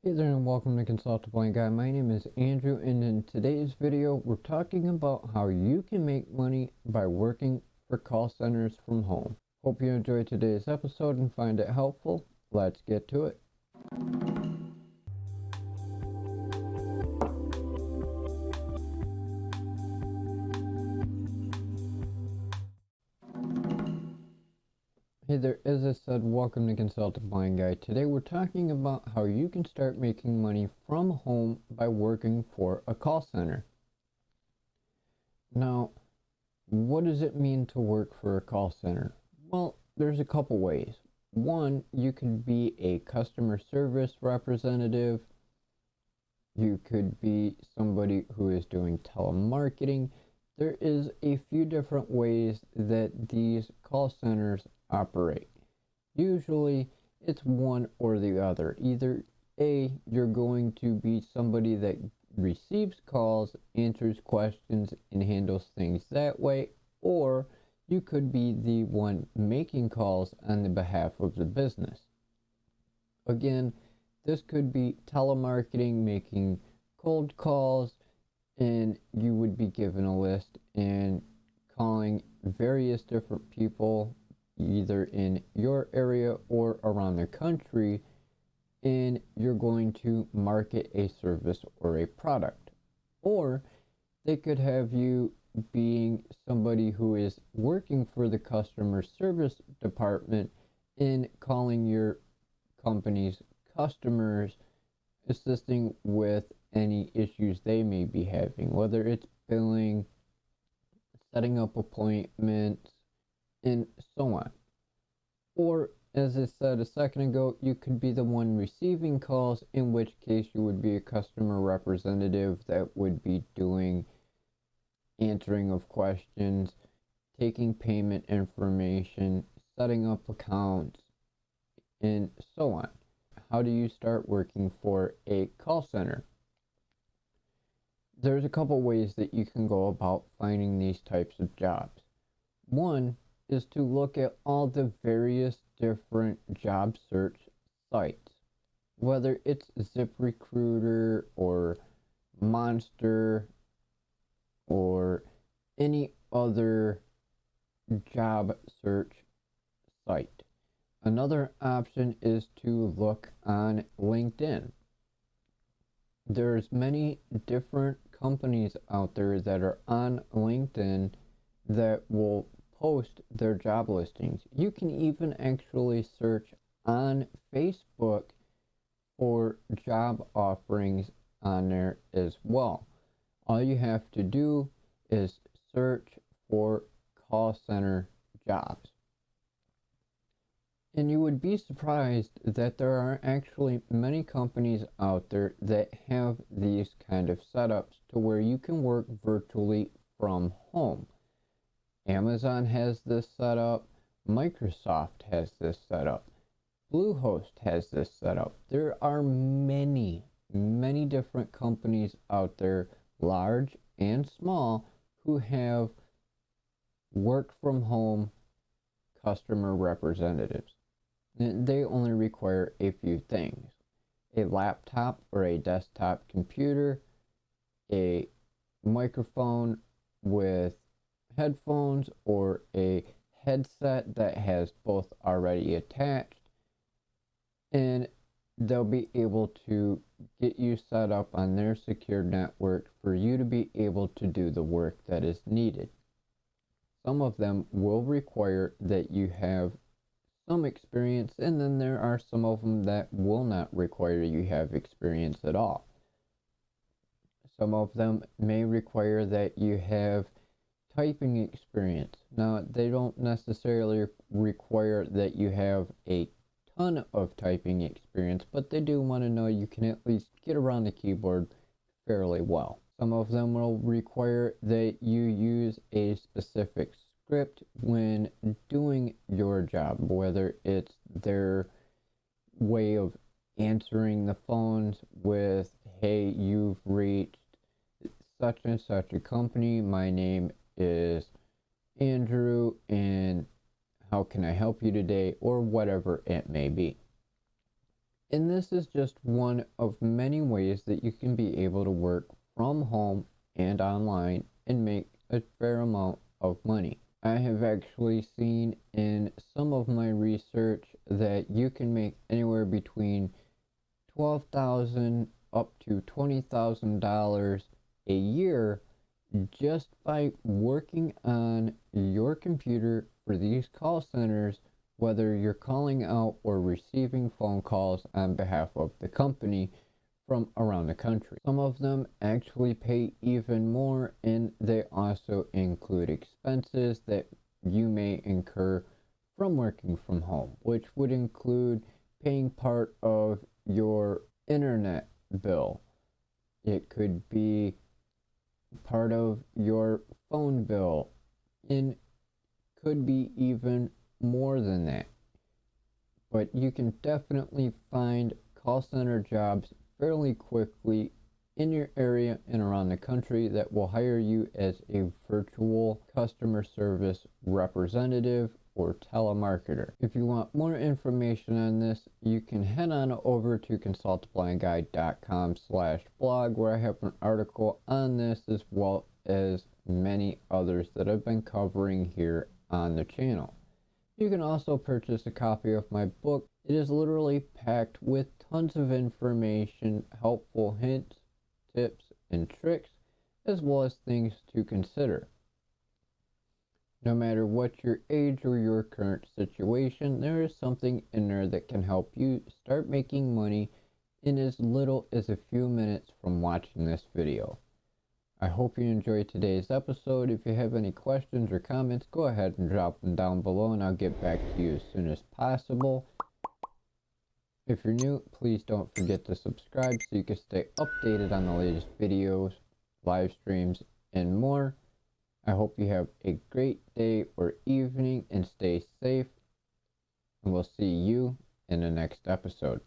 Hey there and welcome to Consult the Blind Guy. My name is Andrew, and in today's video we're talking about how you can make money by working for call centers from home. Hope you enjoyed today's episode and find it helpful. Let's get to it. Hey there, as I said, welcome to Consult the Blind Guy. Today we're talking about how you can start making money from home by working for a call center. Now, what does it mean to work for a call center? Well, there's a couple ways. One, you could be a customer service representative. You could be somebody who is doing telemarketing. There is a few different ways that these call centers operate. Usually it's one or the other. Either A, you're going to be somebody that receives calls, answers questions, and handles things that way, or you could be the one making calls on the behalf of the business. Again, this could be telemarketing, making cold calls, and you would be given a list and calling various different people either in your area or around the country, and you're going to market a service or a product. Or they could have you being somebody who is working for the customer service department and calling your company's customers, assisting with any issues they may be having, whether it's billing, setting up appointments, and so on. Or, as I said a second ago, you could be the one receiving calls, in which case you would be a customer representative that would be doing answering of questions, taking payment information, setting up accounts, and so on. How do you start working for a call center? There's a couple ways that you can go about finding these types of jobs. One is to look at all the various different job search sites, whether it's ZipRecruiter or Monster or any other job search site. Another option is to look on LinkedIn. There's many different companies out there that are on LinkedIn that will post their job listings. You can even actually search on Facebook for job offerings on there as well. All you have to do is search for call center jobs. And you would be surprised that there are actually many companies out there that have these kind of setups to where you can work virtually from home. Amazon has this setup, Microsoft has this setup, Bluehost has this setup. There are many different companies out there, large and small, who have work from home customer representatives. They only require a few things: a laptop or a desktop computer, a microphone with headphones, or a headset that has both already attached, and they'll be able to get you set up on their secure network for you to be able to do the work that is needed. Some of them will require that you have some experience, and then there are some of them that will not require you have experience at all. Some of them may require that you have typing experience. Now, they don't necessarily require that you have a ton of typing experience, but they do want to know you can at least get around the keyboard fairly well. Some of them will require that you use a specific script when doing your job, whether it's their way of answering the phones with, "Hey, you've reached such and such a company. My name is Andrew, and how can I help you today?" or whatever it may be. And this is just one of many ways that you can be able to work from home and online and make a fair amount of money. I have actually seen in some of my research that you can make anywhere between $12,000 up to $20,000 a year just by working on your computer for these call centers, whether you're calling out or receiving phone calls on behalf of the company from around the country. Some of them actually pay even more, and they also include expenses that you may incur from working from home, which would include paying part of your internet bill. It could be part of your phone bill, and could be even more than that. But you can definitely find call center jobs fairly quickly in your area and around the country that will hire you as a virtual customer service representative or telemarketer. If you want more information on this, you can head on over to consulttheblindguy.com/blog, where I have an article on this as well as many others that I've been covering here on the channel. You can also purchase a copy of my book. It is literally packed with tons of information, helpful hints, tips, and tricks, as well as things to consider. No matter what your age or your current situation, there is something in there that can help you start making money in as little as a few minutes from watching this video. I hope you enjoyed today's episode. If you have any questions or comments, go ahead and drop them down below and I'll get back to you as soon as possible. If you're new, please don't forget to subscribe so you can stay updated on the latest videos, live streams, and more. I hope you have a great day or evening and stay safe. And we'll see you in the next episode.